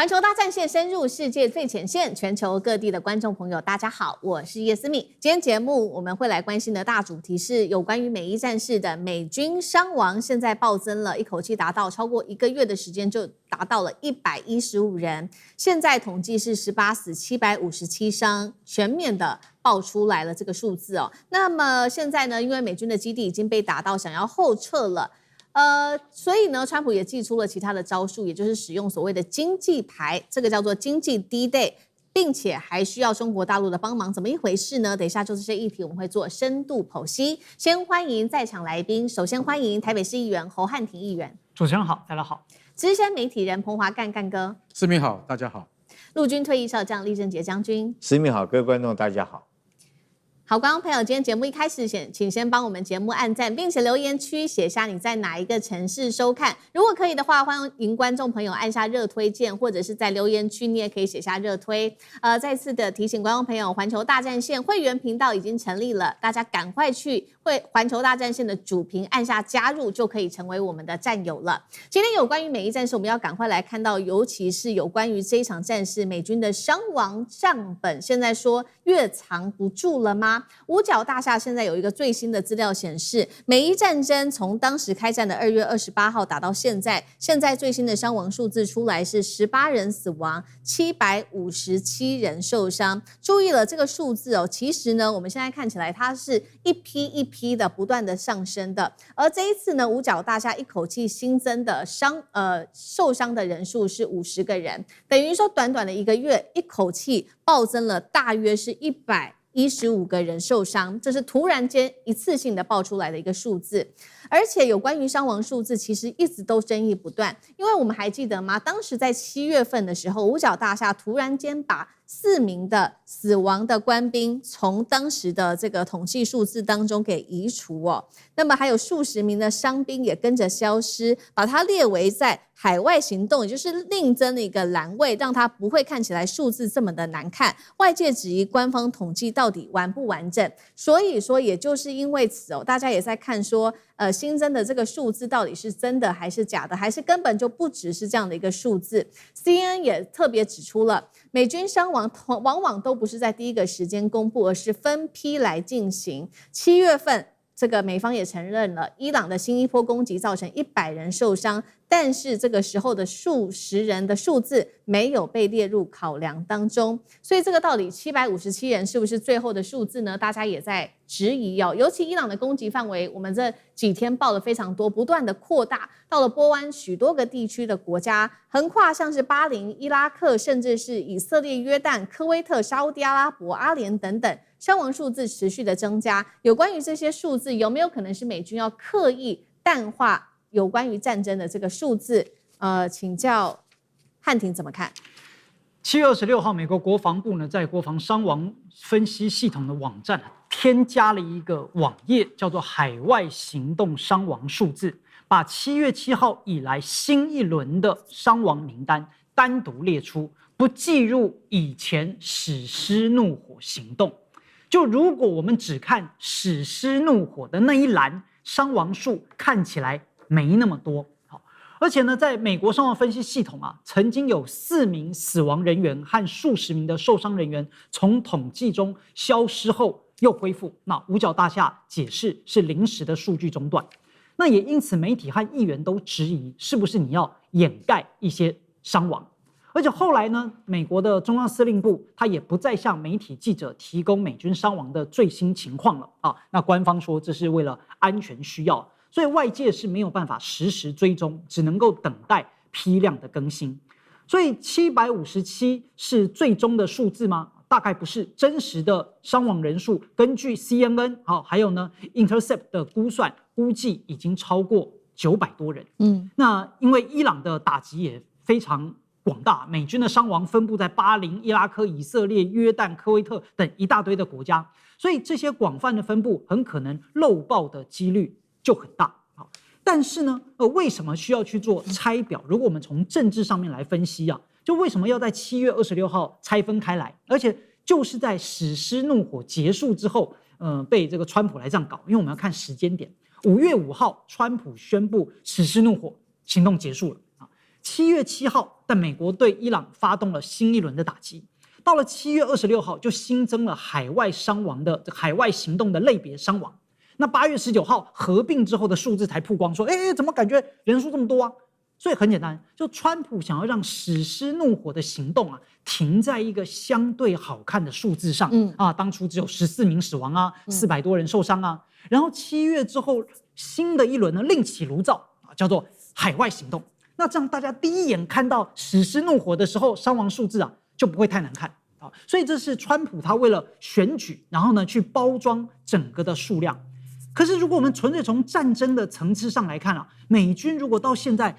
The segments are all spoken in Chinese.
環球大戰線深入世界最前線，全球各地的觀眾朋友，大家好，我是葉思敏。今天節目我們會來關心的大主題是有關於美伊戰事的美軍傷亡，現在暴增了，一口氣達到超過1個月的時間就達到了115人，現在統計是18死757傷，全面的爆出來了這個數字哦。那麼現在呢，因為美軍的基地已經被打到，想要後撤了。所以呢，川普也祭出了其他的招數，也就是使用所謂的經濟牌，這個叫做經濟 D-Day， 並且還需要中國大陸的幫忙，怎麼一回事呢？等一下就這些議題，我們會做深度剖析。先歡迎在場來賓，首先歡迎台北市議員侯漢廷議員。主持人好，大家好。資深媒體人彭華幹幹哥。思敏好，大家好。陸軍退役少將李正傑將軍。思敏好，各位觀眾大家好。好，觀眾朋友，今天節目一開始請先幫我們節目按讚，並且留言區寫下你在哪一個城市收看。如果可以的話，歡迎觀眾朋友按下熱推鍵，或者是在留言區你也可以寫下熱推。再次的提醒觀眾朋友，環球大戰線會員頻道已經成立了，大家趕快去環球大戰線的主頻按下加入，就可以成為我們的戰友了。今天有關於美伊戰事，我們要趕快來看到，尤其是有關於這一場戰事，美軍的傷亡賬本，現在說越藏不住了嗎？五角大廈現在有一個最新的資料顯示，美伊戰爭從當時開戰的2月28號打到現在最新的傷亡數字出來是18人死亡，757人受傷。注意了這個數字哦，其實呢，我們現在看起來它是一批一批的不斷的上升的，而這一次呢，五角大廈一口氣新增的受傷的人數是50個人，等於說短短的1個月，一口氣暴增了大約是115個人受傷，這是突然間一次性的爆出來的一個數字。而且有關於傷亡數字，其實一直都爭議不斷，因為我們還記得嗎？當時在7月份的時候，五角大廈突然間把4名的死亡的官兵從當時的這個統計數字當中給移除哦，那麼還有數十名的傷兵也跟着消失，把它列為在海外行動，也就是另增了一個欄位，讓它不會看起來數字這麼的難看。外界質疑官方統計到底完不完整，所以說也就是因為此哦，大家也在看說，新增的這個數字到底是真的還是假的，還是根本就不只是這樣的一個數字。CNN 也特別指出了，美軍傷亡往往都不是在第一個時間公布，而是分批來進行。7月份，這個美方也承認了，伊朗的新一波攻擊造成100人受傷，但是這個時候的數十人的數字沒有被列入考量當中，所以這個到底757人是不是最後的數字呢？大家也在質疑哦。尤其伊朗的攻擊範圍，我們這幾天報了非常多，不斷的擴大到了波灣許多個地區的國家，橫跨像是巴林、伊拉克，甚至是以色列、約旦、科威特、沙烏地阿拉伯、阿聯等等。傷亡數字持續的增加，有關於這些數字有沒有可能是美軍要刻意淡化有關於戰爭的這個數字？請教漢廷怎麼看？7月26號，美國國防部呢在國防傷亡分析系統的網站添加了一個網頁，叫做海外行動傷亡數字，把7月7號以來新一輪的傷亡名單單獨列出，不計入以前史詩怒火行動。就如果我們只看史詩怒火的那一欄，傷亡數看起來沒那麼多。而且呢，在美國傷亡分析系統啊，曾經有4名死亡人員和數十名的受傷人員從統計中消失後又恢復。那五角大廈解釋是臨時的數據中斷。那也因此，媒體和議員都質疑，是不是你要掩蓋一些傷亡？而且後來呢，美國的中央司令部他也不再向媒體記者提供美軍傷亡的最新情況了啊。那官方說這是為了安全需要，所以外界是沒有辦法實時追蹤，只能夠等待批量的更新。所以757是最終的數字嗎？大概不是，真實的傷亡人數根據 CNN 還有呢 Intercept 的估算，估計已經超過900多人。那因為伊朗的打擊也非常廣大，美軍的傷亡分布在巴林、伊拉克、以色列、約旦、科威特等一大堆的國家，所以這些廣泛的分布很可能漏報的幾率就很大。但是呢，為什麼需要去做拆表？如果我們從政治上面來分析啊，就為什麼要在7月26號拆分開來，而且就是在史詩怒火結束之後，被這個川普來這樣搞？因為我們要看時間點，5月5號，川普宣布史詩怒火行動結束了。7月7號，但美國對伊朗發動了新一輪的打擊。到了7月26號，就新增了海外傷亡的海外行動的類別傷亡。那8月19號合併之後的數字才曝光，說，怎麼感覺人數這麼多啊？所以很簡單，就川普想要讓史詩怒火的行動啊，停在一個相對好看的數字上。當初只有14名死亡啊，400多人受傷啊。然後7月之後，新的一輪呢另起爐灶啊，叫做海外行動。那這樣大家第一眼看到史詩怒火的時候，傷亡數字啊就不會太難看啊。所以這是川普他為了選舉，然後呢去包裝整個的數量。可是如果我們純粹從戰爭的層次上來看啊，美軍如果到現在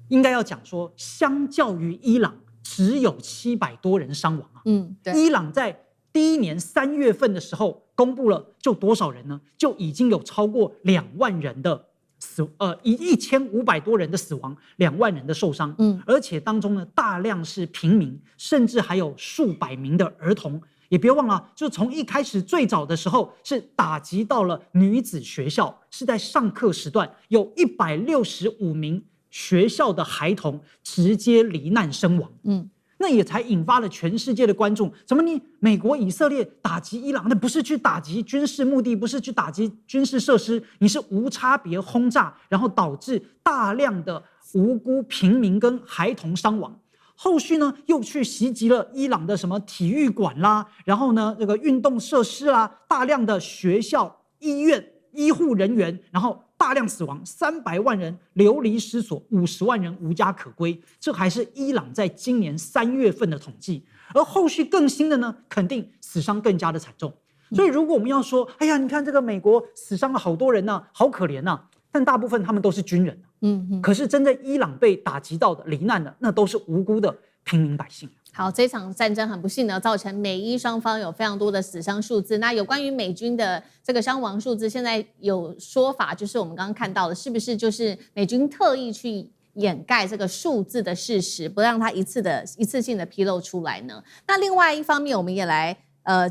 應該要講說，相較於伊朗只有700多人傷亡啊。對。伊朗在第一年3月份的時候公布了，就多少人呢？就已經有超過2萬人的1500多人的死亡，2萬人的受傷。而且當中呢，大量是平民，甚至還有数百名的兒童。也別忘了，就從一開始最早的時候是打擊到了女子學校，是在上課時段有165名學校的孩童直接罹難身亡。那也才引發了全世界的關注。怎麼你美國、以色列打擊伊朗，那不是去打擊軍事目的，不是去打擊軍事設施，你是無差別轟炸，然後導致大量的無辜平民跟孩童傷亡。後續呢，又去襲擊了伊朗的什麼體育館啦，然後呢，這個運動設施啦，大量的學校、醫院、醫護人員，然後大量死亡，300萬人流離失所，50萬人無家可歸。這還是伊朗在今年3月份的統計，而後續更新的呢，肯定死傷更加的慘重。所以如果我们要說，哎呀，你看這個美國死傷了好多人吶，好可憐吶，但大部分他們都是軍人。可是真正伊朗被打擊到的、罹難的，那都是無辜的平民百姓。好，這場戰爭很不幸的造成美伊雙方有非常多的死傷數字。那有關於美軍的這個傷亡數字，現在有說法，就是我們剛剛看到的，是不是就是美軍特意去掩蓋這個數字的事實，不讓它一次性的披露出來呢？那另外一方面，我們也來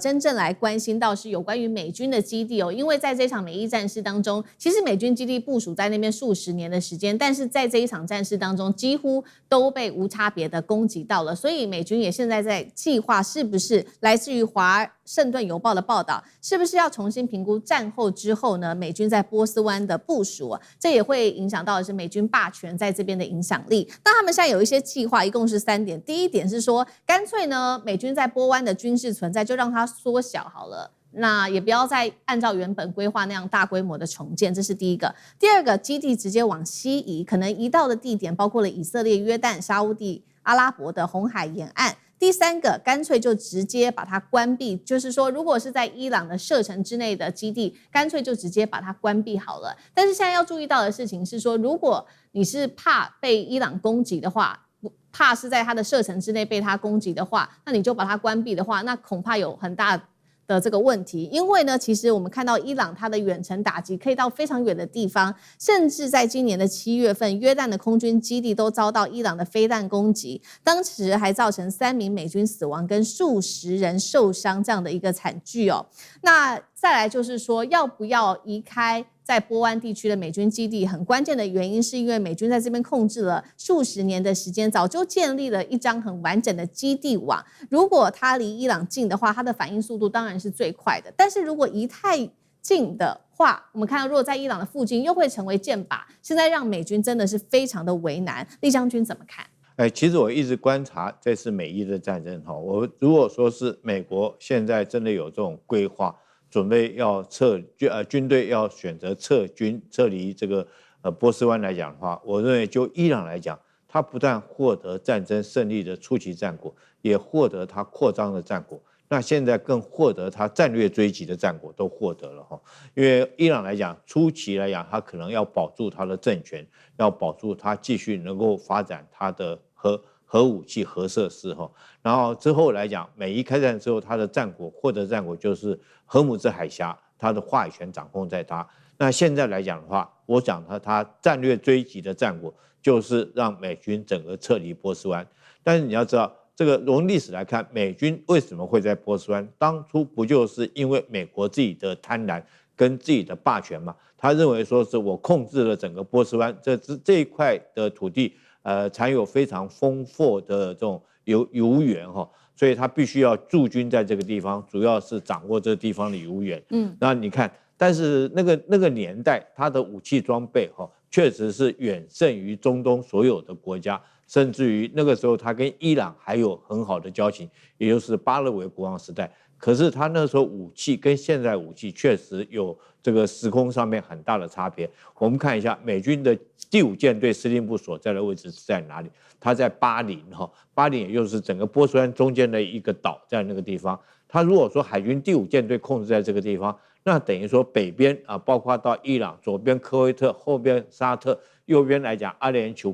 真正來關心到是有關於美軍的基地哦，因為在這場美伊戰事當中，其實美軍基地部署在那邊數十年的時間，但是在這一場戰事當中，幾乎都被無差別的攻擊到了，所以美軍也現在在計劃，是不是來自於華盛頓郵報的報道，是不是要重新評估戰後之後呢，美軍在波斯灣的部署啊，這也會影響到的是美軍霸權在這邊的影響力。那他們現在有一些計劃，一共是3點。第一點是說，乾脆呢，美軍在波灣的軍事存在就讓它縮小好了，那也不要再按照原本規劃那樣大規模的重建，這是第一個。第二個，基地直接往西移，可能移到的地點包括了以色列、約旦、沙烏地阿拉伯的紅海沿岸。第三個，乾脆就直接把它關閉，就是說，如果是在伊朗的射程之內的基地，乾脆就直接把它關閉好了。但是現在要注意到的事情是說，如果你是怕被伊朗攻擊的話，怕是在它的射程之內被它攻擊的話，那你就把它關閉的話，那恐怕有很大的這個問題。因為呢，其實我們看到伊朗它的遠程打擊可以到非常遠的地方，甚至在今年的7月份，約旦的空軍基地都遭到伊朗的飛彈攻擊，當時還造成3名美軍死亡跟數十人受傷這樣的一個慘劇哦。那再來就是說，要不要移開在波灣地區的美軍基地，很關鍵的原因是因為美軍在這邊控制了數十年的時間，早就建立了一張很完整的基地網。如果它離伊朗近的話，它的反應速度當然是最快的。但是如果移太近的話，我們看到如果在伊朗的附近，又會成為箭靶。現在讓美軍真的是非常的為難。酈將軍怎麼看？其實我一直觀察這次美伊的戰爭，我如果說是美國現在真的有這種規劃，準備要軍隊要選擇撤離這個波斯灣來講的話，我認為就伊朗來講，他不但獲得戰爭勝利的初期戰果，也獲得他擴張的戰果，那現在更獲得他戰略追擊的戰果都獲得了哈。因為伊朗來講，初期來講，他可能要保住他的政權，要保住他繼續能夠發展他的核武器、核設施哈，然後之後來講，美伊開戰之後，他的戰果獲得戰果就是荷姆茲海峽，他的話語權掌控在他。那現在來講的話，我講他戰略追擊的戰果就是讓美軍整個撤離波斯灣。但是你要知道，這個從歷史來看，美軍為什麼會在波斯灣？當初不就是因為美國自己的貪婪跟自己的霸權嘛？他認為說是我控制了整個波斯灣這一塊的土地。產有非常豐富的這種油源哈，所以他必須要駐軍在這個地方，主要是掌握這個地方的油源。那你看，但是那個年代，他的武器裝備哈，確實是遠勝於中東所有的國家，甚至於那個時候他跟伊朗還有很好的交情，也就是巴勒維國王時代。可是他那時候武器跟現在武器確實有這個時空上面很大的差別。我們看一下美軍的第5艦隊司令部所在的位置是在哪裡？它在巴林哈，巴林也就是整個波斯灣中間的一個島，在那個地方。他如果說海軍第5艦隊控制在這個地方，那等於說北邊啊，包括到伊朗，左邊科威特，後邊沙特，右邊來講阿聯酋，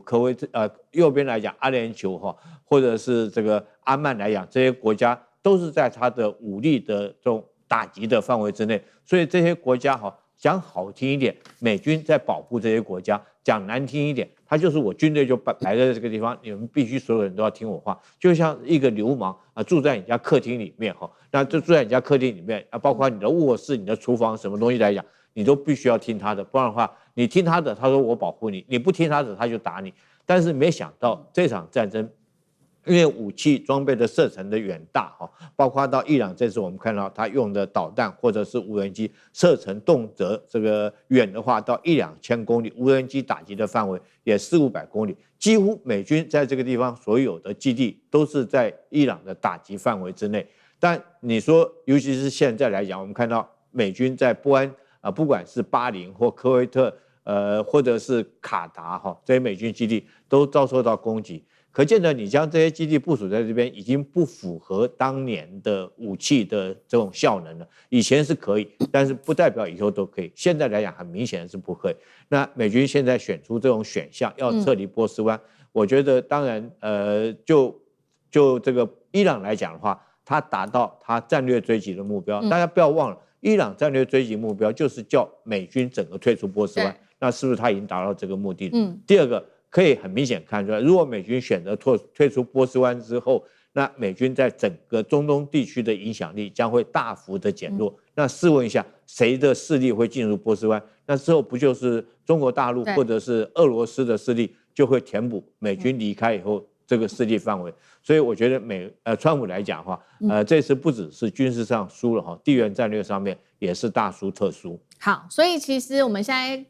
右邊來講阿聯酋哈，或者是這個阿曼來講，這些國家都是在他的武力的這種打擊的範圍之內。所以這些國家哈，講好聽一點，美軍在保護這些國家；講難聽一點，他就是我軍隊就擺在這個地方，你們必須所有人都要聽我話，就像一個流氓啊，住在你家客廳裡面哈，那就住在你家客廳裡面啊，包括你的臥室、你的廚房什麼東西來講，你都必須要聽他的，不然的話，你聽他的，他說我保護你；你不聽他的，他就打你。但是沒想到這場戰爭，因為武器裝備的射程的遠大哈，包括到伊朗這次我們看到他用的導彈或者是無人機，射程動輒這個遠的話到1-2千公里，無人機打擊的範圍也400-500公里，幾乎美軍在這個地方所有的基地都是在伊朗的打擊範圍之內。但你說，尤其是現在來講，我們看到美軍在波安啊，不管是巴林或科威特，或者是卡達哈，這些美軍基地都遭受到攻擊。可見得你將這些基地部署在這邊，已經不符合當年的武器的這種效能了。以前是可以，但是不代表以後都可以。現在來講，很明顯是不可以。那美軍現在選出這種選項，要撤離波斯灣，我覺得當然，就這個伊朗來講的話，他達到他戰略追擊的目標。大家不要忘了，伊朗戰略追擊目標就是叫美軍整個退出波斯灣。那是不是他已經達到這個目的了？第二個。可以很明顯看出來，如果美軍選擇退出波斯灣之後，那美軍在整個中東地區的影響力將會大幅的減弱。那試問一下，誰的勢力會進入波斯灣？那之後不就是中國大陸或者是俄羅斯的勢力就會填補美軍離開以後這個勢力範圍？所以我覺得川普來講的話，這次不只是軍事上輸了哈，地緣戰略上面也是大輸特輸。好，所以其實我們現在。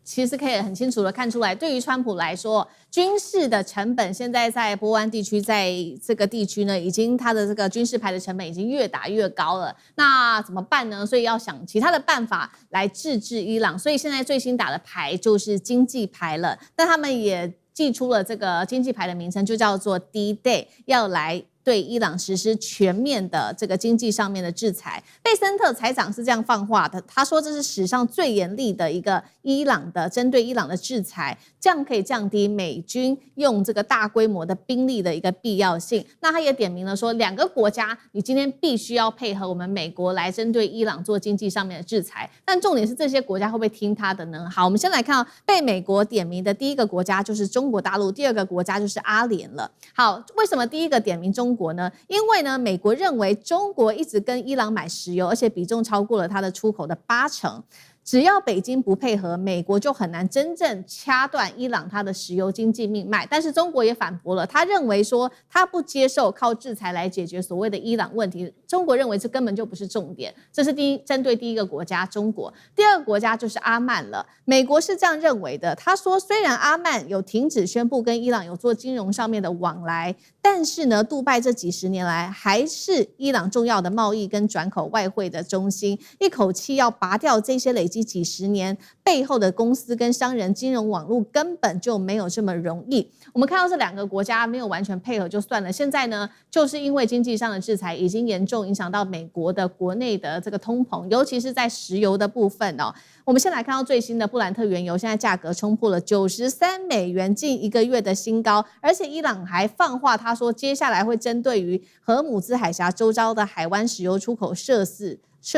其實可以很清楚的看出來，對於川普來說，軍事的成本現在在波灣地區，在這個地區呢，已經他的這個軍事牌的成本已經越打越高了。那怎麼辦呢？所以要想其他的辦法來制止伊朗。所以現在最新打的牌就是經濟牌了。但他們也祭出了這個經濟牌的名稱，就叫做 D-Day， 要來對伊朗實施全面的這個經濟上面的制裁。貝森特財長是這樣放話的，他說這是史上最嚴厲的一個伊朗的針對伊朗的制裁，這樣可以降低美軍用這個大規模的兵力的一個必要性。那他也點明了說，2個國家你今天必須要配合我們美國來針對伊朗做經濟上面的制裁。但重點是這些國家會不會聽他的呢？好，我們先來看到被美國點名的第一個國家就是中國大陸，第2個國家就是阿聯了。好，為什麼第一個點名中國呢？因為呢，美國認為中國一直跟伊朗買石油，而且比重超過了它的出口的80%。只要北京不配合，美國就很難真正掐斷伊朗它的石油經濟命脈。但是中國也反駁了，他認為說他不接受靠制裁來解決所謂的伊朗問題。中國認為這根本就不是重點。這是針對第一個國家中國，第2個國家就是阿曼了。美國是這樣認為的，他說雖然阿曼有停止宣布跟伊朗有做金融上面的往來，但是呢，杜拜這幾十年來還是伊朗重要的貿易跟轉口外匯的中心，一口氣要拔掉這些累積幾十年背後的公司跟商人金融網絡，根本就沒有這麼容易。我們看到這2個國家沒有完全配合就算了，現在呢，就是因為經濟上的制裁已經嚴重影響到美國的國內的這個通膨，尤其是在石油的部分哦。我們先來看到最新的布蘭特原油，現在價格衝破了$93，近1個月的新高。而且伊朗還放話，他說接下來會針對於荷姆茲海峽周遭的海灣石油出口設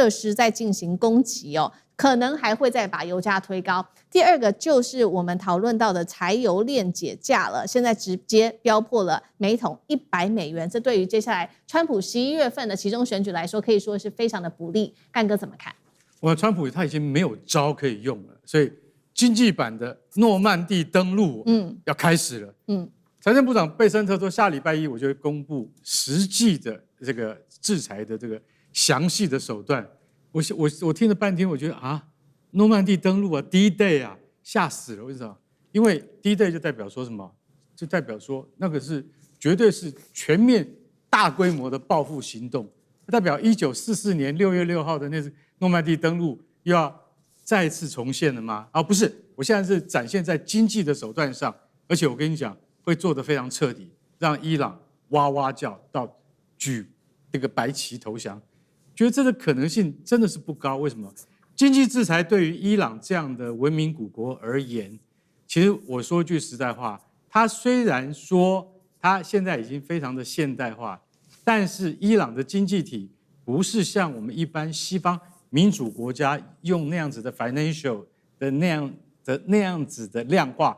施在進行攻擊哦，可能還會再把油價推高。第2個就是我們討論到的柴油鏈解價了，現在直接飆破了每桶$100，這對於接下來川普11月份的期中選舉來說，可以說是非常的不利。幹哥怎麼看？川普他已經沒有招可以用了，所以經濟版的諾曼底登陸，要開始了。財政部長貝森特說，下禮拜一我就會公布實際的這個制裁的這個詳細的手段。我聽了半天，我覺得啊，諾曼底登陸啊 ，D-Day 啊，嚇死了！為什麼？因為 D-Day 就代表說什麼？就代表說那個是絕對是全面大規模的報復行動。代表1944年6月6號的那次諾曼底登陸又要再次重現了嗎？啊，不是，我現在是展現在經濟的手段上，而且我跟你講，會做得非常徹底，讓伊朗哇哇叫到舉這個白旗投降。覺得這個可能性真的是不高。為什麼？經濟制裁對於伊朗這樣的文明古國而言，其實我說句實在話，它雖然說它現在已經非常的現代化，但是伊朗的經濟體不是像我們一般西方民主國家用那樣子的 financial 的那樣子的量化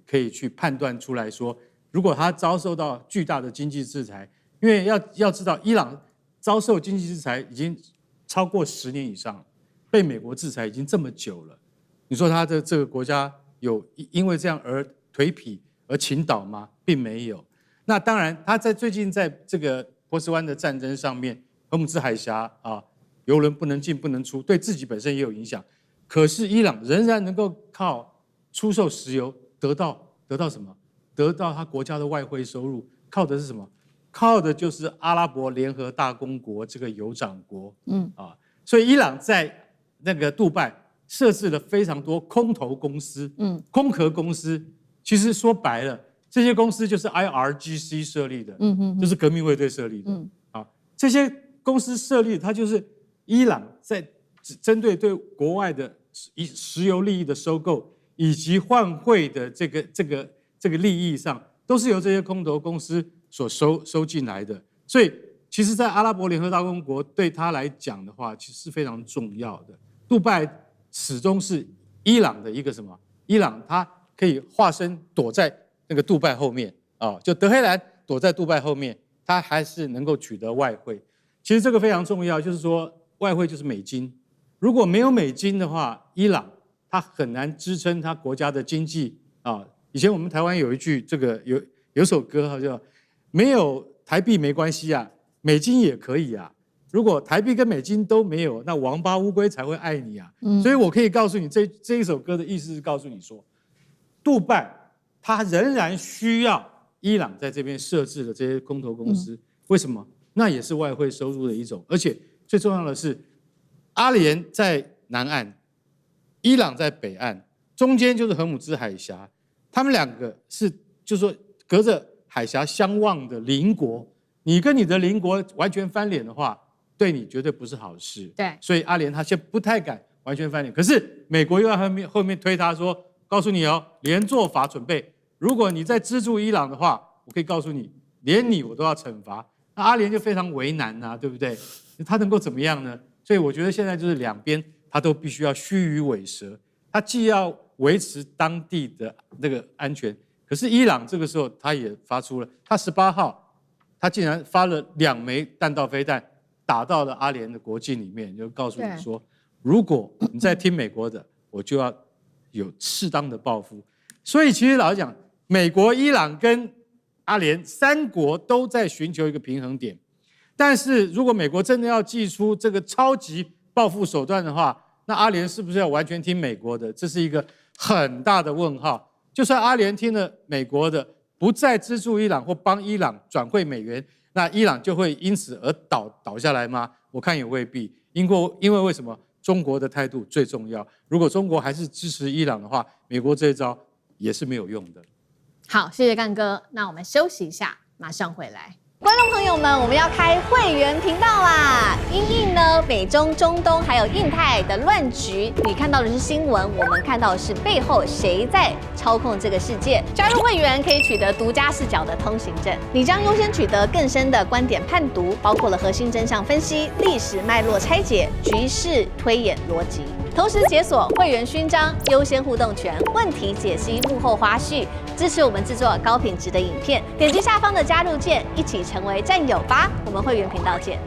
可以去判斷出來說，如果它遭受到巨大的經濟制裁，因為要知道伊朗遭受經濟制裁已經超過10年以上，被美國制裁已經這麼久了。你說他的這個國家有因為這樣而頹圮而傾倒嗎？並沒有。那當然，他最近在這個波斯灣的戰爭上面，荷姆茲海峽啊，油輪不能進不能出，對自己本身也有影響。可是伊朗仍然能夠靠出售石油得到什麼？得到他國家的外匯收入，靠的是什麼？靠的就是阿拉伯聯合大公國這個酋長國，所以伊朗在那個杜拜設置了非常多空投公司，空殼公司。其實說白了，這些公司就是 IRGC 設立的，就是革命衛隊設立的，這些公司設立，它就是伊朗在針對國外的石油利益的收購以及換匯的這個利益上，都是由這些空投公司所收進來的。所以其實在阿拉伯聯合大公國對他來講的話，其實是非常重要的。杜拜始終是伊朗的一個什麼？伊朗它可以化身躲在那個杜拜後面啊，就德黑蘭躲在杜拜後面，它還是能夠取得外匯。其實這個非常重要，就是說外匯就是美金。如果沒有美金的話，伊朗它很難支撐它國家的經濟啊。以前我們台灣有一句這個有首歌叫“沒有台幣沒關係啊，美金也可以啊。如果台幣跟美金都沒有，那王八烏龜才會愛你啊。”所以我可以告訴你，這一首歌的意思是告訴你說，杜拜它仍然需要伊朗在這邊設置的這些空投公司。為什麼？那也是外匯收入的一種。而且最重要的是，阿聯在南岸，伊朗在北岸，中間就是荷姆茲海峽。他們兩個是，就是說隔着海峽相望的鄰國，你跟你的鄰國完全翻臉的話，對你絕對不是好事。對，所以阿聯他現在不太敢完全翻臉。可是美國又要後面推他說，告訴你哦，連坐法準備，如果你再資助伊朗的話，我可以告訴你，連你我都要懲罰。那阿聯就非常為難啊，對不對？他能夠怎麼樣呢？所以我覺得現在就是兩邊他都必須要須臾尾舌，他既要維持當地的那個安全，可是伊朗這個時候他也發出了，他18號他竟然發了2枚彈道飛彈打到了阿聯的國境裡面，就告訴你說，如果你再聽美國的，我就要有適當的報復。所以其實老實講，美國、伊朗跟阿聯3國都在尋求一個平衡點。但是如果美國真的要祭出這個超級報復手段的話，那阿聯是不是要完全聽美國的？這是一個很大的問號。就算阿聯聽了美國的，不再資助伊朗或幫伊朗轉匯美元，那伊朗就會因此而倒下來嗎？我看也未必。因為為什麼？中國的態度最重要。如果中國還是支持伊朗的話，美國這一招也是沒有用的。好，謝謝幹哥。那我們休息一下，馬上回來。觀眾朋友們，我們要開會員頻道啦！因應呢美中、中東還有印太的亂局，你看到的是新聞，我們看到的是背後誰在操控這個世界。加入會員可以取得獨家視角的通行證，你將優先取得更深的觀點判讀，包括了核心真相分析、歷史脈絡拆解、局勢推演邏輯。同時解鎖會員勳章、優先互動權、問題解析、幕後花絮，支持我們制作高品質的影片。點擊下方的加入鍵，一起成為戰友吧！我們會員頻道見。